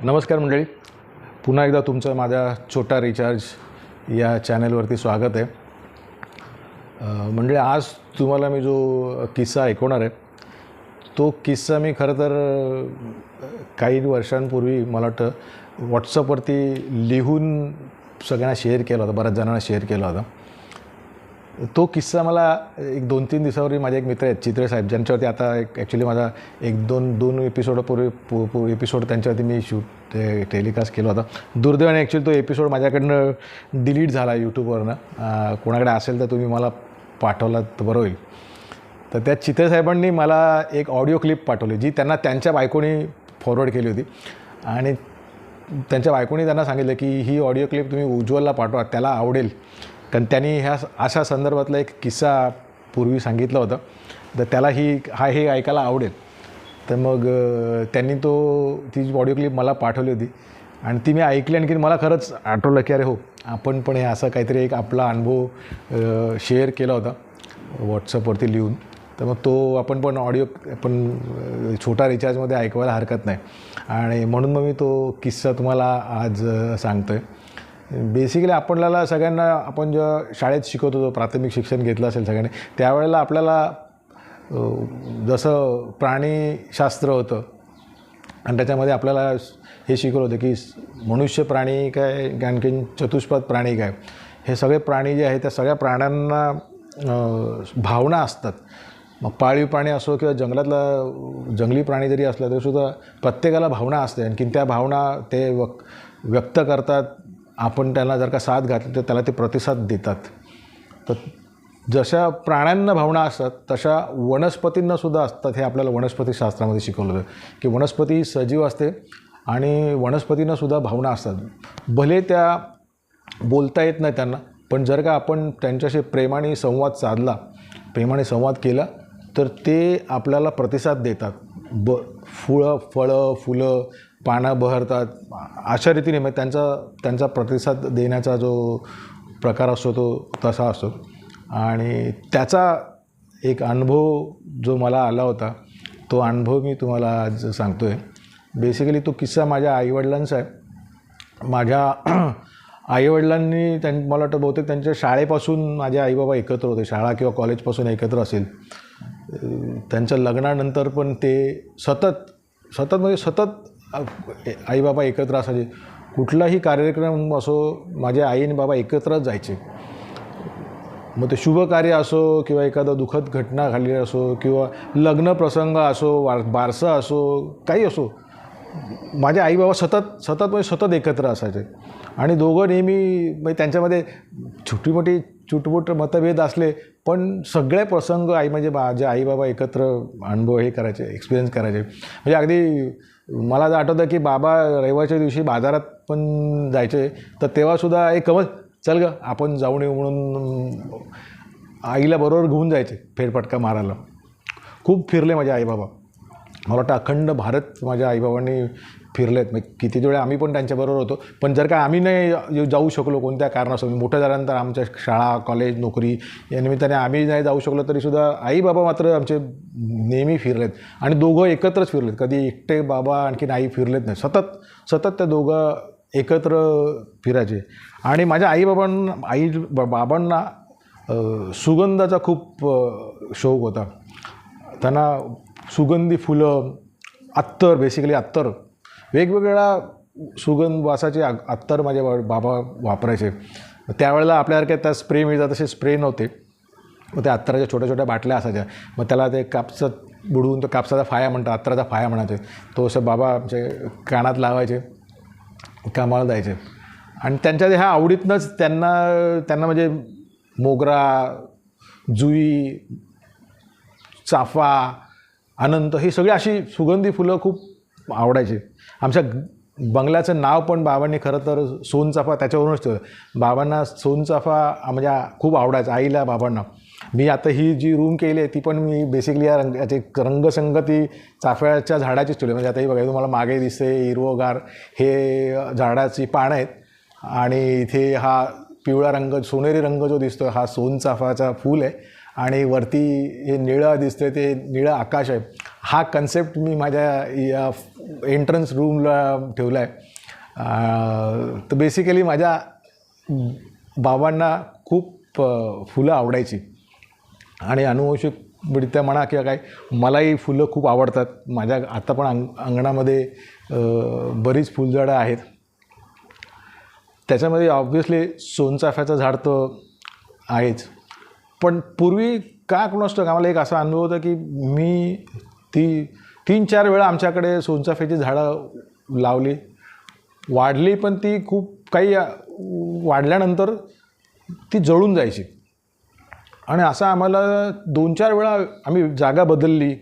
नमस्कार मंडळी, पुन्हा एकदा तुमचं माझ्या छोटा रिचार्ज या चॅनलवरती स्वागत आहे. म्हणजे आज तुम्हाला मी जो किस्सा ऐकवणार आहे तो किस्सा मी खरं तर काही वर्षांपूर्वी मला वाटतं व्हॉट्सअपवरती लिहून सगळ्यांना शेअर केला होता, बऱ्याच जणांना शेअर केला होता. तो किस्सा मला एक 2-3 दिवसापूर्वी माझे एक मित्र आहेत चित्रे साहेब, ज्यांच्यावरती आता ॲक्च्युली माझा एक दोन एपिसोडापूर्वी एपिसोड त्यांच्यावरती मी टेलिकास्ट केला होता. दुर्दैवाने ॲक्च्युली तो एपिसोड माझ्याकडनं डिलीट झाला यूट्यूबवरनं. कोणाकडे असेल तर तुम्ही मला पाठवला तर बरं होईल. तर त्या चित्रे साहेबांनी मला एक ऑडिओ क्लिप पाठवली जी त्यांना त्यांच्या बायकोनी फॉरवर्ड केली होती. आणि त्यांच्या बायकोनी त्यांना सांगितलं की ही ऑडिओ क्लिप तुम्ही उज्ज्वलला पाठवा, त्याला आवडेल. कारण त्यांनी अशा संदर्भातला एक किस्सा पूर्वी सांगितला होता, तर त्याला हे ऐकायला आवडेल. तर मग त्यांनी ती ऑडिओ क्लिप मला पाठवली होती आणि ती मी ऐकली. आणखी मला खरंच आठवलं की अरे हो, आपण पण हे असं काहीतरी एक आपला अनुभव शेअर केला होता व्हॉट्सअपवरती लिहून. तर मग आपण पण ऑडिओ छोटा रिचार्जमध्ये ऐकवायला हरकत नाही. आणि म्हणून मग मी तो किस्सा तुम्हाला आज सांगतो आहे. बेसिकली आपल्याला सगळ्यांना, आपण जेव्हा शाळेत शिकवत होतो, प्राथमिक शिक्षण घेतलं असेल सगळ्यांनी, त्यावेळेला आपल्याला जसं प्राणीशास्त्र होतं आणि त्याच्यामध्ये आपल्याला हे शिकवलं होतं की मनुष्य प्राणी काय, आणखीन चतुष्पद प्राणी काय. हे सगळे प्राणी जे आहेत त्या सगळ्या प्राण्यांना भावना असतात. मग पाळीव प्राणी असो किंवा जंगली प्राणी जरी असला तरीसुद्धा प्रत्येकाला भावना असते. आणखीन त्या भावना ते व्यक्त करतात. आपण त्यांना जर का साथ घातली तर त्याला ते प्रतिसाद देतात. तर जशा प्राण्यांना भावना असतात तशा वनस्पतींनासुद्धा असतात. हे आपल्याला वनस्पतीशास्त्रामध्ये शिकवलं होतं की वनस्पती सजीव असते आणि वनस्पतींनासुद्धा भावना असतात. भले त्या बोलता येत नाही त्यांना, पण जर का आपण त्यांच्याशी प्रेमाने संवाद साधला, प्रेमाने संवाद केला तर ते आपल्याला प्रतिसाद देतात. फळं फुलं पानं बहरतात. अशा रीतीने मग त्यांचा प्रतिसाद देण्याचा जो प्रकार असतो तो तसा असतो. आणि त्याचा एक अनुभव जो मला आला होता तो अनुभव मी तुम्हाला आज सांगतो आहे. बेसिकली तो किस्सा माझ्या आईवडिलांचा आहे. माझ्या आईवडिलांनी मला वाटतं बहुतेक त्यांच्या शाळेपासून माझे आईबाबा एकत्र होते, शाळा किंवा कॉलेजपासून एकत्र असेल. त्यांच्या लग्नानंतर पण ते सतत आईबाबा एकत्र असायचे. कुठलाही कार्यक्रम असो माझे आई आणि बाबा एकत्रच जायचे. मग ते शुभ कार्य असो किंवा एखादं दुःखद घटना घडली असो किंवा लग्न प्रसंग असो, बारसं असो, काही असो, माझे आईबाबा सतत एकत्र असायचे. आणि दोघं नेहमी म्हणजे त्यांच्यामध्ये छोटी मतभेद असले पण सगळे प्रसंग माझे आईबाबा एकत्र अनुभव करायचे, एक्सपिरियन्स करायचे. म्हणजे अगदी मला जर आठवतं की बाबा रविवारच्या दिवशी बाजारात पण जायचे, तर तेव्हासुद्धा कमल चल ग आपण जाऊन येऊ म्हणून आईला बरोबर घेऊन जायचे फेरफटका मारायला. खूप फिरले माझे आईबाबा. मला वाटतं अखंड भारत माझ्या आईबाबांनी फिरलेत. मग किती वेळा आम्ही पण त्यांच्याबरोबर होतो. पण जर का आम्ही नाही जाऊ शकलो कोणत्या कारणास्तव, मोठं झाल्यानंतर आमच्या शाळा कॉलेज नोकरी या निमित्ताने आम्ही नाही जाऊ शकलो तरीसुद्धा आईबाबा मात्र आमचे नेहमी फिरलेत. आणि दोघं एकत्रच फिरलेत. कधी एकटे बाबा आणखीन आई फिरलेत नाही. सतत त्या दोघं एकत्र फिरायचे. आणि माझ्या बाबांना सुगंधाचा खूप शौक होता. त्यांना सुगंधी फुलं, बेसिकली अत्तर, वेगवेगळ्या सुगंध वासाचे अत्तर माझे बाबा वापरायचे. त्यावेळेला आपल्यासारख्या त्या स्प्रे मिळतात तसे स्प्रे नव्हते. मग त्या अत्तराच्या छोट्या बाटल्या असायच्या. मग त्याला ते कापसात बुडवून तो कापसाचा फाया म्हणतात, अत्तराचा फाया म्हणायचे. तो असं बाबा आमचे कानात लावायचे, कामाला जायचे. आणि त्यांच्या ह्या आवडीतनंच त्यांना म्हणजे मोगरा, जुई, चाफा, अनंत ही सगळी अशी सुगंधी फुलं खूप आवडायची. आमच्या बंगल्याचं नाव पण बाबांनी खरं तर सोनचाफा त्याच्यावरूनच ठेवलं. बाबांना सोनचाफा म्हणजे खूप आवडायचं, आईला बाबांना. मी आता ही जी रूम केली आहे ती पण मी बेसिकली याची रंगसंगती चाफ्याच्या झाडाचीच ठेवली. म्हणजे आता ही बघा तुम्हाला मागे दिसते हिरवगार हे झाडाची पानं आहेत. आणि इथे हा पिवळा रंग, सोनेरी रंग जो दिसतो हा सोनचाफाचा फूल आहे. आणि वरती हे निळं दिसतं ते निळं आकाश आहे. हा कन्सेप्ट मी माझ्या या एंट्रन्स रूमला ठेवला आहे. तर बेसिकली माझ्या बाबांना खूप फुलं आवडायची आणि अनुवंशिकरित्या म्हणा किंवा काय, मलाही फुलं खूप आवडतात. माझ्या आता पण अंगणामध्ये बरीच फुलझाडं आहेत. त्याच्यामध्ये ऑब्व्हियसली सोनचाफ्याचं झाड तर आहेच, पण पूर्वी काय कोण असतं, आम्हाला एक असा अनुभव होता की मी 3-4 वेळा आमच्याकडे सोनचाफ्याची झाडं लावली, वाढली, पण ती खूप काही वाढल्यानंतर ती जळून जायची. आणि असं आम्हाला 2-4 वेळा आम्ही जागा बदलली,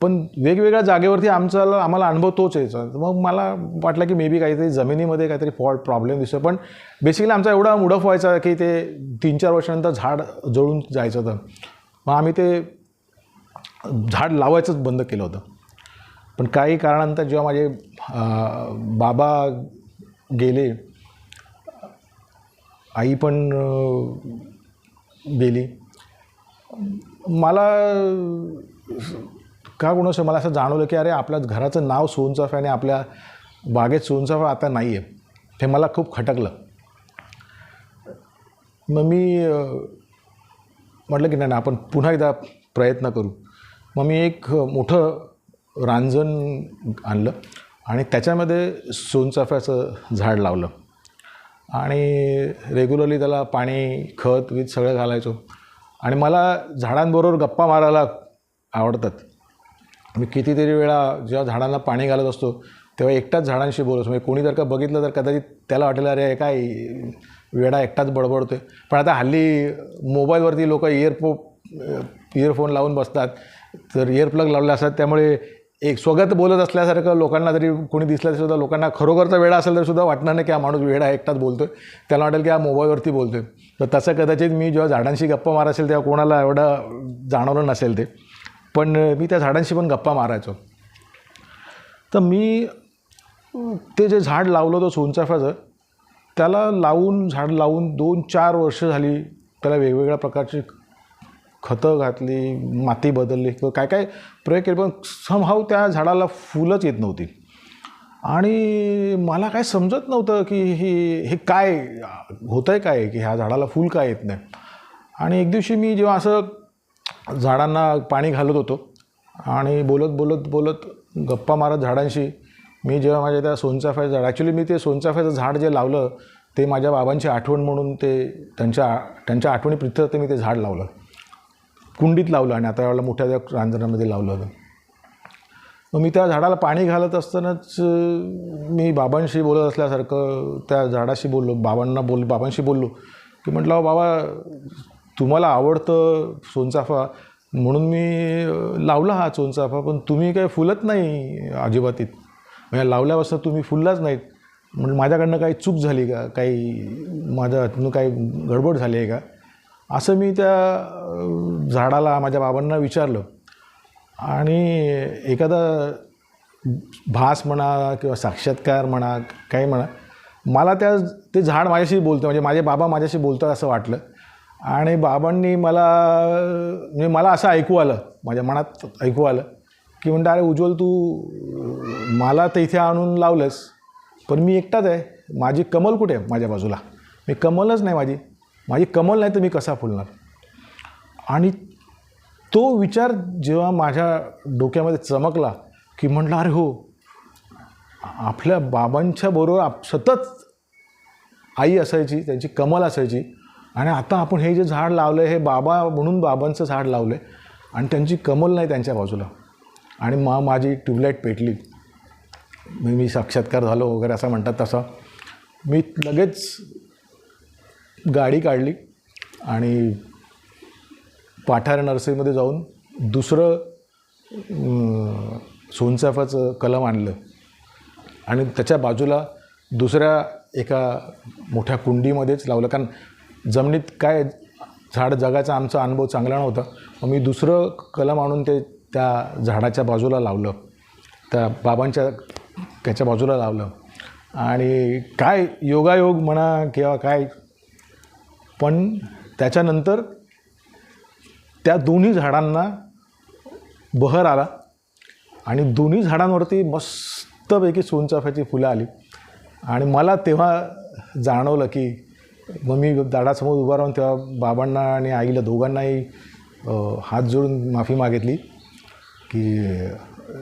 पण वेगवेगळ्या जागेवरती आम्हाला अनुभव तोच यायचा. मग मला वाटलं की मे बी काहीतरी जमिनीमध्ये काहीतरी प्रॉब्लेम दिसतो. पण बेसिकली आमचा एवढा मूड ऑफ व्हायचा की ते 3-4 वर्षानंतर झाड जळून जायचं होतं. मग आम्ही ते झाड लावायचंच बंद केलं होतं. पण काही काळानंतर जेव्हा माझे बाबा गेले, आई पण गेली, मला का कोणाचं मला असं जाणवलं की अरे आपल्या घराचं नाव सोनचाफा आणि आपल्या बागेत सोनचाफा आता नाही आहे. हे मला खूप खटकलं. मग मी म्हटलं की नाही आपण पुन्हा एकदा प्रयत्न करू. मग मी एक मोठं रांजण आणलं आणि त्याच्यामध्ये सोनचाफ्याचं झाड लावलं आणि रेग्युलरली त्याला पाणी, खत सगळं घालायचो. आणि मला झाडांबरोबर गप्पा मारायला आवडतात. मी कितीतरी वेळा जेव्हा झाडांना पाणी घालत असतो तेव्हा एकटाच झाडांशी बोलतो. म्हणजे कोणी जर का बघितलं तर कदाचित त्याला वाटेल अरे काय वेडा एकटाच बडबडतो आहे. पण आता हल्ली मोबाईलवरती लोक इयरफोन लावून बसतात, तर इयरप्लग लावले असतात, त्यामुळे एक स्वगत बोलत असल्यासारखं लोकांना जरी कोणी दिसलं तरी सुद्धा लोकांना खरोखरचा वेडा असेल तरी सुद्धा वाटणार नाही की हा माणूस वेडा एकटाच बोलतो आहे. त्याला वाटेल की हा मोबाईलवरती बोलतो आहे. तर तसं कदाचित मी जेव्हा झाडांशी गप्पा मारा असेल तेव्हा कोणाला एवढं जाणवलं नसेल ते, पण मी त्या झाडांशी पण गप्पा मारायचो. तर मी ते जे झाड लावलं होतं सोनचाफ्याचं, त्याला झाड लावून 2-4 वर्ष झाली. त्याला वेगवेगळ्या प्रकारची खतं घातली, माती बदलली, काय काय प्रयोग केले, पण समहाऊ त्या झाडाला फुलंच येत नव्हती. आणि मला काय समजत नव्हतं की हे काय होतं आहे, काय की ह्या झाडाला फूल काय येत नाही. आणि एक दिवशी मी जेव्हा असं झाडांना पाणी घालत होतो आणि बोलत गप्पा मारत झाडांशी, मी जेव्हा माझ्या त्या सोनचाफ्याचं झाड, ॲक्च्युली मी ते सोनचाफ्याचं झाड जे लावलं ते माझ्या बाबांची आठवण म्हणून, ते त्यांच्या आठवणीप्रित्यर्थ मी ते झाड लावलं, कुंडीत लावलं आणि आता यावेळेला मोठ्या त्या रांजणामध्ये लावलं होतं. मग मी त्या झाडाला पाणी घालत असतानाच मी बाबांशी बोलत असल्यासारखं त्या झाडाशी बोललो, बाबांशी बोललो की म्हटलं बाबा तुम्हाला आवडतं सोनचाफा म्हणून मी लावला हा सोनचाफा, पण तुम्ही काही फुलत नाही अजिबातीत, म्हणजे लावल्यापासून तुम्ही फुललाच नाहीत. म्हणजे माझ्याकडनं काही चूक झाली का, काही माझ्या हातून काही गडबड झाली आहे का, असं मी त्या झाडाला, माझ्या बाबांना विचारलं. आणि एखादा भास म्हणा किंवा साक्षात्कार म्हणा, काही म्हणा, मला ते झाड माझ्याशी बोलतं, म्हणजे माझे बाबा माझ्याशी बोलतात असं वाटलं. आणि बाबांनी मला असं ऐकू आलं, माझ्या मनात ऐकू आलं की म्हणतं अरे उज्ज्वल, तू मला तर इथे आणून लावलंस, पण मी एकटाच आहे, माझी कमल कुठे आहे माझ्या बाजूला, मी कमलच नाही, माझी कमल नाही तर मी कसा फुलणार. आणि तो विचार जेव्हा माझ्या डोक्यामध्ये चमकला की म्हटलं अरे हो, आपल्या बाबांच्या बरोबर सतत आई असायची, त्यांची कमल असायची, आणि आता आपण हे जे झाड लावलं आहे हे बाबा म्हणून बाबांचं झाड लावलं आहे आणि त्यांची कमल नाही त्यांच्या बाजूला. आणि माझी ट्यूबलाईट पेटली, मी साक्षात्कार झालो वगैरे असं म्हणतात तसं. मी लगेच गाडी काढली आणि पाठार नर्सरीमध्ये जाऊन दुसरं सोनचाफ्याचं कलम आणलं आणि त्याच्या बाजूला दुसऱ्या एका मोठ्या कुंडीमध्येच लावलं, कारण जमिनीत काय झाड जगाचा आमचा अनुभव चांगला नव्हता. मग मी दुसरं कलम आणून ते त्या झाडाच्या बाजूला लावलं, त्या बाबांच्या त्याच्या बाजूला लावलं. आणि काय योगायोग म्हणा किंवा काय, पण त्याच्यानंतर त्या दोन्ही झाडांना बहर आला आणि दोन्ही झाडांवरती मस्तपैकी सोनचाफ्याची फुलं आली. आणि मला तेव्हा जाणवलं की मग मी झाडासमोर उभा राहून तेव्हा बाबांना आणि आईला दोघांनाही हात जोडून माफी मागितली की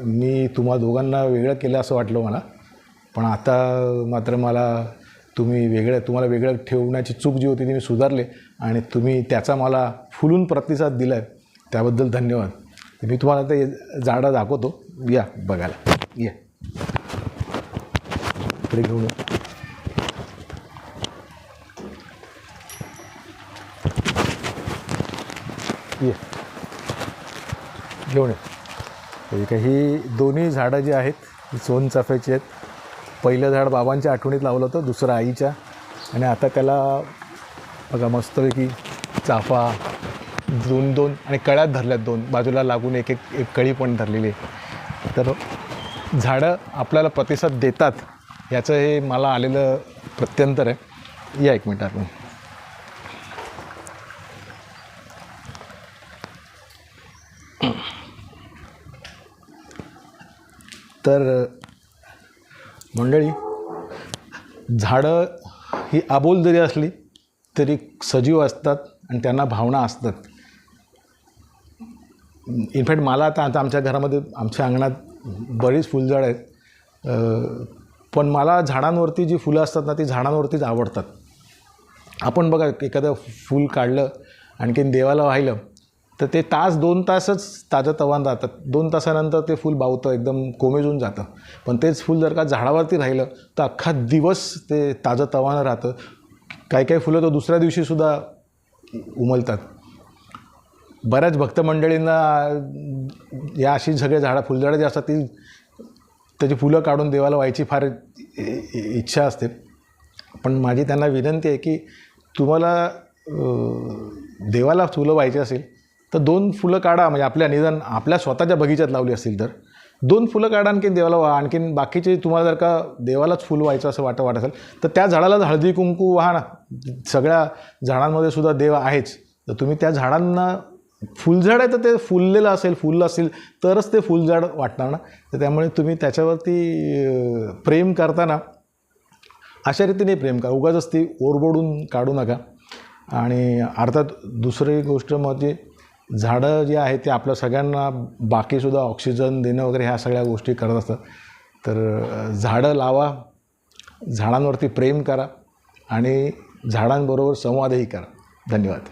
मी तुम्हा दोघांना वेगळं केलं असं वाटलं मला, पण आता मात्र मला तुम्हाला वेगळं ठेवण्याची चूक जी होती ती मी सुधारले आणि तुम्ही त्याचा मला फुलून प्रतिसाद दिला आहे, त्याबद्दल धन्यवाद. मी तुम्हाला ते झाडं दाखवतो, या बघायला. या इकडे घेऊन ये, घेऊन ये. ही दोन्ही झाडं जी आहेत ही सोनचाफ्याची आहेत. पहिलं झाड बाबांच्या आठवणीत लावलं होतं, दुसरं आईच्या, आणि आता त्याला बघा मस्तपैकी चाफा दोन आणि कळ्यात धरल्यात, दोन बाजूला लागून एक कळी पण धरलेली आहे. तर झाडं आपल्याला प्रतिसाद देतात याचं हे मला आलेलं प्रत्यंतर आहे. या एक मिनिट आपण. तर मंडळी, झाडं ही अबोल जरी असली तरी सजीव असतात आणि त्यांना भावना असतात. इनफॅक्ट मला आता आमच्या घरामध्ये आमच्या अंगणात बरीच फुलझाडं आहेत, पण मला झाडांवरती जी फुलं असतात ना ती झाडांवरतीच आवडतात. आपण बघा एखादं फूल काढलं आणखीन देवाला वाहिलं तर ते तास 2 तासच ताजंतवानं राहतात. 2 तासानंतर ते फूल बावतं, एकदम कोमेजून जातं. पण तेच फूल जर का झाडावरती राहिलं तर अख्खा दिवस ते ताजंतवानं राहतं. काही फुलं तर दुसऱ्या दिवशीसुद्धा उमलतात. बऱ्याच भक्त मंडळींना या अशी सगळे फुलझाडं जी असतात ती त्याची फुलं काढून देवाला व्हायची फार इच्छा असते. पण माझी त्यांना विनंती आहे की तुम्हाला देवाला फुलं व्हायची असेल तर 2 फुलं काढा. म्हणजे आपल्या निदान आपल्या स्वतःच्या बगीच्यात लावली असतील तर 2 फुलं काढा, आणखीन देवाला व्हा. आणखीन बाकीचे तुम्हाला जर का देवालाच फुल व्हायचं असं वाटत असेल तर त्या झाडाला हळदी कुंकू वाहा ना. सगळ्या झाडांमध्ये सुद्धा देव आहेच. तर तुम्ही त्या झाडांना, फुलझाड आहे तर ते फुललेलं असेल, फुललं असेल तरच ते फुलझाड वाटणार ना. तर त्यामुळे तुम्ही त्याच्यावरती प्रेम करताना अशा रीतीने प्रेम करा, उगाचच ती ओरबडून काढू नका. आणि अर्थात दुसरी गोष्ट म्हणजे झाडं जी आहेत ते आपल्या सगळ्यांना बाकीसुद्धा ऑक्सिजन देणं वगैरे ह्या सगळ्या गोष्टी करत असतात. तर झाडं लावा, झाडांवरती प्रेम करा आणि झाडांबरोबर संवादही करा. धन्यवाद.